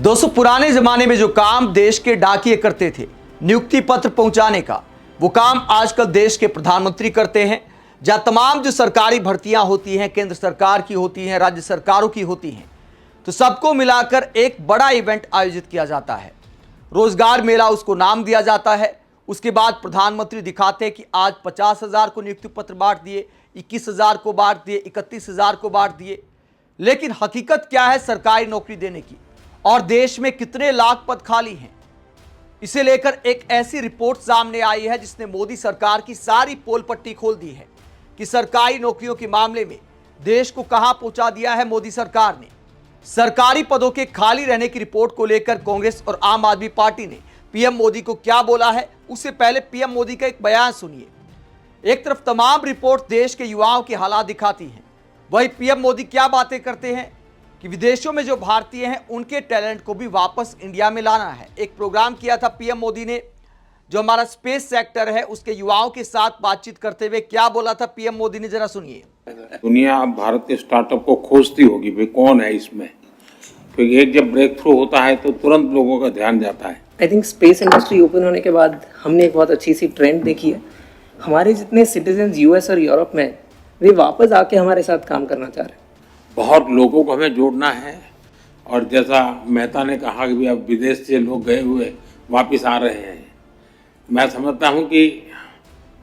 दोस्तों, पुराने जमाने में जो काम देश के डाकिये करते थे, नियुक्ति पत्र पहुंचाने का, वो काम आजकल देश के प्रधानमंत्री करते हैं। जहां तमाम जो सरकारी भर्तियां होती हैं, केंद्र सरकार की होती हैं, राज्य सरकारों की होती हैं, तो सबको मिलाकर एक बड़ा इवेंट आयोजित किया जाता है। रोजगार मेला उसको नाम दिया जाता है। उसके बाद प्रधानमंत्री दिखाते हैं कि आज 50,000 को नियुक्ति पत्र बांट दिए, 21,000 को बांट दिए, 31,000 को बांट दिए। लेकिन हकीकत क्या है सरकारी नौकरी देने की, और देश में कितने लाख पद खाली हैं, इसे लेकर एक ऐसी रिपोर्ट सामने आई है जिसने मोदी सरकार की सारी पोल पट्टी खोल दी है कि सरकारी नौकरियों के मामले में देश को कहां पहुंचा दिया है मोदी सरकार ने। सरकारी पदों के खाली रहने की रिपोर्ट को लेकर कांग्रेस और आम आदमी पार्टी ने पीएम मोदी को क्या बोला है, उससे पहले पीएम मोदी का एक बयान सुनिए। एक तरफ तमाम रिपोर्ट देश के युवाओं के हालात दिखाती हैं, वही पीएम मोदी क्या बातें करते हैं कि विदेशों में जो भारतीय हैं उनके टैलेंट को भी वापस इंडिया में लाना है। एक प्रोग्राम किया था पीएम मोदी ने, जो हमारा स्पेस सेक्टर है उसके युवाओं के साथ बातचीत करते हुए क्या बोला था पीएम मोदी ने, जरा सुनिए। दुनिया अब भारत के स्टार्टअप को खोजती होगी, भाई कौन है इसमें, क्योंकि एक जब ब्रेक थ्रू होता है तो तुरंत लोगों का ध्यान जाता है। I think space industry open होने के बाद हमने एक बहुत अच्छी सी ट्रेंड देखी है। हमारे जितने सिटीजन यूएस और यूरोप में, वे वापस आके हमारे साथ काम करना चाह रहे हैं। बहुत लोगों को हमें जोड़ना है, और जैसा मेहता ने कहा कि अब विदेश से लोग गए हुए वापस आ रहे हैं, मैं समझता हूं कि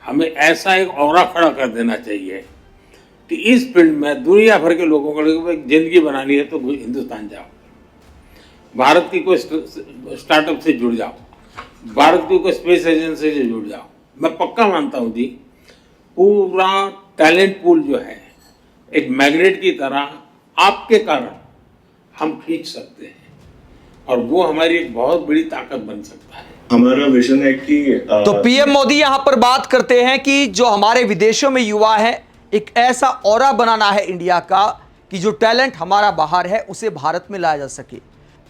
हमें ऐसा एक ऑरा खड़ा कर देना चाहिए कि इस फील्ड में दुनिया भर के लोगों को जिंदगी बनानी है तो हिंदुस्तान जाओ, भारत की कोई स्टार्टअप से जुड़ जाओ, भारत की कोई स्पेस एजेंसी से जुड़ जाओ। मैं पक्का मानता हूं जी, पूरा टैलेंट पूल जो है एक मैग्नेट की तरह आपके कारण हम खींच सकते हैं, और वो हमारी एक बहुत बड़ी ताकत बन सकता है। हमारा विजन है कि तो पीएम मोदी यहां पर बात करते हैं कि जो हमारे विदेशों में युवा है, एक ऐसा ऑरा बनाना है इंडिया का कि जो टैलेंट हमारा बाहर है उसे भारत में लाया जा सके।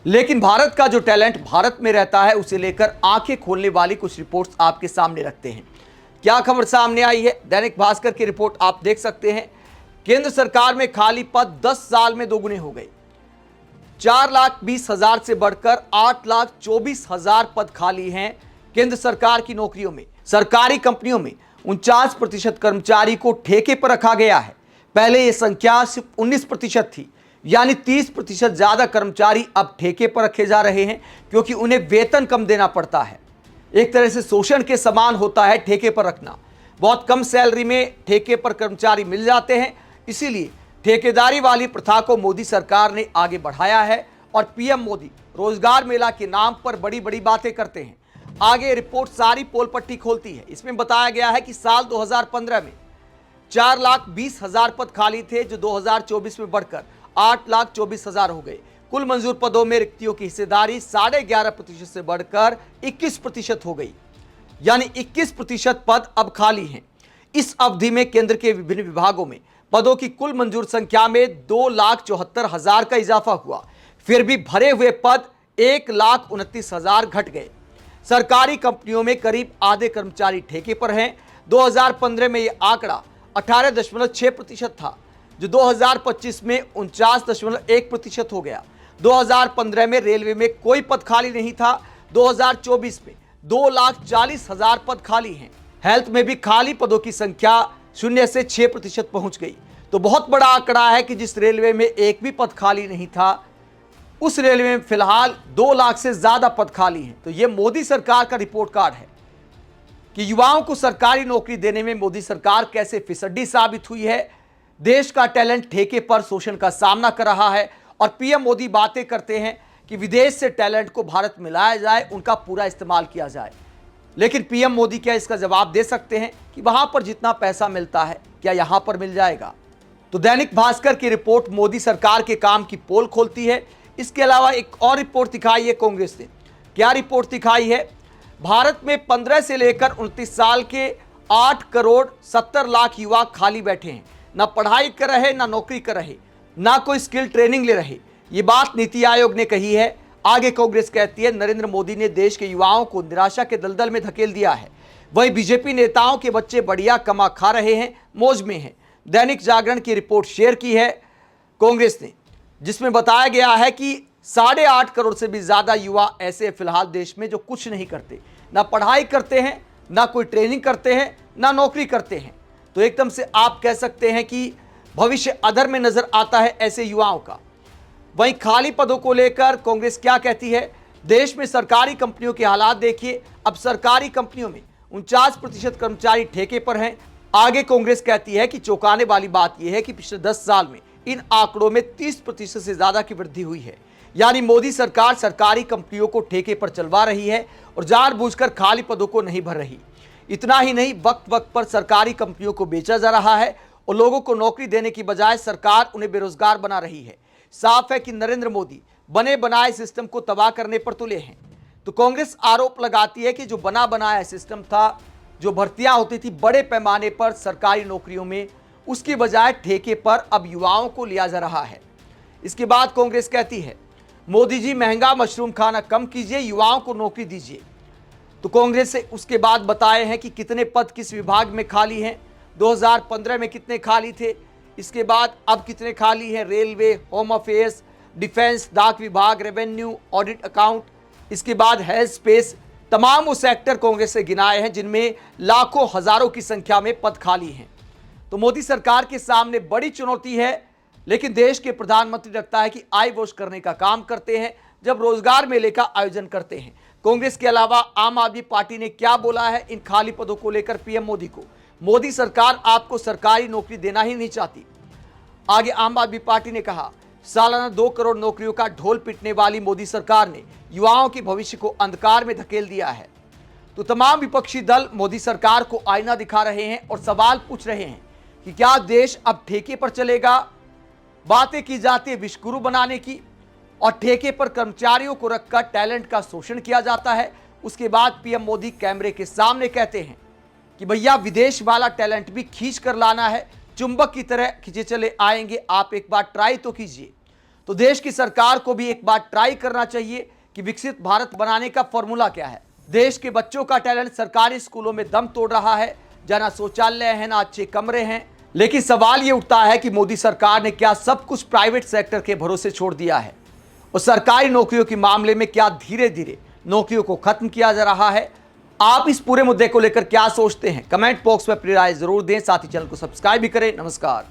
लेकिन भारत का जो टैलेंट भारत में रहता है उसे लेकर आंखें खोलने वाली कुछ रिपोर्ट्स आपके सामने रखते हैं। क्या खबर सामने आई है, दैनिक भास्कर की रिपोर्ट आप देख सकते हैं। केंद्र सरकार में खाली पद 10 साल में दोगुने हो गए। 4,20,000 से बढ़कर 8,24,000 पद खाली हैं केंद्र सरकार की नौकरियों में। सरकारी कंपनियों में 49% कर्मचारी को ठेके पर रखा गया है। पहले यह संख्या सिर्फ 19% थी, यानी 30% ज्यादा कर्मचारी अब ठेके पर रखे जा रहे हैं, क्योंकि उन्हें वेतन कम देना पड़ता है। एक तरह से शोषण के समान होता है ठेके पर रखना। बहुत कम सैलरी में ठेके पर कर्मचारी मिल जाते हैं, इसीलिए ठेकेदारी वाली प्रथा को मोदी सरकार ने आगे बढ़ाया है। और पीएम मोदी रोजगार मेला के नाम पर बड़ी बड़ी बातें करते हैं। आगे रिपोर्ट सारी पोल पट्टी खोलती है। इसमें बताया गया है कि साल 2015 में 4,20,000 पद खाली थे, जो 2024 में बढ़कर 8,24,000 हो गए। कुल मंजूर पदों में रिक्तियों की हिस्सेदारी 11.5% से बढ़कर 21% हो गई, यानी 21% पद अब खाली हैं। इस अवधि में केंद्र के विभिन्न विभागों में पदों की कुल मंजूर संख्या में 2,74,000 का इजाफा हुआ। फिर भी भरे हुए पद 1,29,000 घट गए। सरकारी कंपनियों में करीब आधे कर्मचारी ठेके पर हैं। 2015 में यह आंकड़ा 18.6% था, जो 2025 में 49.1% हो गया। 2015 में रेलवे में कोई पद खाली नहीं था। 2024 में 2,40,000 पद खाली हैं। हेल्थ में भी खाली पदों की संख्या 0 से 6% पहुंच गई। तो बहुत बड़ा आंकड़ा है कि जिस रेलवे में एक भी पद खाली नहीं था, उस रेलवे में फिलहाल 2 लाख से ज्यादा पद खाली हैं। तो यह मोदी सरकार का रिपोर्ट कार्ड है कि युवाओं को सरकारी नौकरी देने में मोदी सरकार कैसे फिसड्डी साबित हुई है। देश का टैलेंट ठेके पर शोषण का सामना कर रहा है, और पीएम मोदी बातें करते हैं कि विदेश से टैलेंट को भारत में लाया जाए, उनका पूरा इस्तेमाल किया जाए। लेकिन पीएम मोदी क्या इसका जवाब दे सकते हैं कि वहां पर जितना पैसा मिलता है क्या यहां पर मिल जाएगा? तो दैनिक भास्कर की रिपोर्ट मोदी सरकार के काम की पोल खोलती है। इसके अलावा एक और रिपोर्ट दिखाई है कांग्रेस ने। क्या रिपोर्ट दिखाई है? भारत में 15 से लेकर 29 साल के 8,70,00,000 युवा खाली बैठे हैं। ना पढ़ाई कर रहे, ना नौकरी कर रहे, ना कोई स्किल ट्रेनिंग ले रहे। ये बात नीति आयोग ने कही है। आगे कांग्रेस कहती है नरेंद्र मोदी ने देश के युवाओं को निराशा के दलदल में धकेल दिया है। वही बीजेपी नेताओं के बच्चे बढ़िया कमा खा रहे हैं, मौज में हैं। दैनिक जागरण की रिपोर्ट शेयर की है कांग्रेस ने, जिसमें बताया गया है कि 8.5 करोड़ से भी ज्यादा युवा ऐसे हैं फिलहाल देश में जो कुछ नहीं करते, ना पढ़ाई करते हैं, ना कोई ट्रेनिंग करते हैं, ना नौकरी करते हैं। तो एकदम से आप कह सकते हैं कि भविष्य अधर में नजर आता है ऐसे युवाओं का। वहीं खाली पदों को लेकर कांग्रेस क्या कहती है? देश में सरकारी कंपनियों के हालात देखिए। अब सरकारी कंपनियों में 49% कर्मचारी ठेके पर हैं। आगे कांग्रेस कहती है कि चौंकाने वाली बात यह है कि पिछले 10 साल में इन आंकड़ों में 30% से ज्यादा की वृद्धि हुई है। यानी मोदी सरकार सरकारी कंपनियों को ठेके पर चलवा रही है और जानबूझकर खाली पदों को नहीं भर रही। इतना ही नहीं, वक्त वक्त पर सरकारी कंपनियों को बेचा जा रहा है और लोगों को नौकरी देने की बजाय सरकार उन्हें बेरोजगार बना रही है। साफ है कि नरेंद्र मोदी बने बनाए सिस्टम को तबाह करने पर तुले हैं। तो कांग्रेस आरोप लगाती है कि जो बना बनाया सिस्टम था, जो भर्तियां होती थी बड़े पैमाने पर सरकारी नौकरियों में, उसकी बजाय ठेके पर अब युवाओं को लिया जा रहा है। इसके बाद कांग्रेस कहती है, मोदी जी महंगा मशरूम खाना कम कीजिए, युवाओं को नौकरी दीजिए। तो कांग्रेस से उसके बाद बताए हैं कि कितने पद किस विभाग में खाली हैं। 2015 में कितने खाली थे, इसके बाद अब कितने खाली हैं। रेलवे, होम अफेयर्स, डिफेंस, डाक विभाग, रेवेन्यू, ऑडिट, अकाउंट, इसके बाद हेल्थ, स्पेस, तमाम वो सेक्टर कांग्रेस से गिनाए हैं जिनमें लाखों हजारों की संख्या में पद खाली हैं। तो मोदी सरकार के सामने बड़ी चुनौती है, लेकिन देश के प्रधानमंत्री लगता है कि आई वॉश करने का काम करते हैं जब रोजगार मेले का आयोजन करते हैं। कांग्रेस के अलावा आम आदमी पार्टी ने क्या बोला है इन खाली पदों को लेकर पीएम मोदी को? मोदी सरकार आपको सरकारी नौकरी देना ही नहीं चाहती। आगे आम आदमी पार्टी ने कहा, सालाना 2 करोड़ नौकरियों का ढोल पीटने वाली मोदी सरकार ने युवाओं के भविष्य को अंधकार में धकेल दिया है। तो तमाम विपक्षी दल मोदी सरकार को आईना दिखा रहे हैं और सवाल पूछ रहे हैं कि क्या देश अब ठेके पर चलेगा? बातें की जाती है विश्वगुरु बनाने की और ठेके पर कर्मचारियों को रखकर टैलेंट का शोषण किया जाता है। उसके बाद पीएम मोदी कैमरे के सामने कहते हैं कि भैया विदेश वाला टैलेंट भी खींच कर लाना है, चुंबक की तरह खींचे चले आएंगे, आप एक बार ट्राई तो कीजिए। तो देश की सरकार को भी एक बार ट्राई करना चाहिए कि विकसित भारत बनाने का फॉर्मूला क्या है। देश के बच्चों का टैलेंट सरकारी स्कूलों में दम तोड़ रहा है, जहां ना शौचालय है, ना अच्छे कमरे हैं। लेकिन सवाल यह उठता है कि मोदी सरकार ने क्या सब कुछ प्राइवेट सेक्टर के भरोसे छोड़ दिया है और सरकारी नौकरियों के मामले में क्या धीरे धीरे नौकरियों को खत्म किया जा रहा है? आप इस पूरे मुद्दे को लेकर क्या सोचते हैं? कमेंट बॉक्स में अपनी राय जरूर दें, साथ ही चैनल को सब्सक्राइब भी करें। नमस्कार।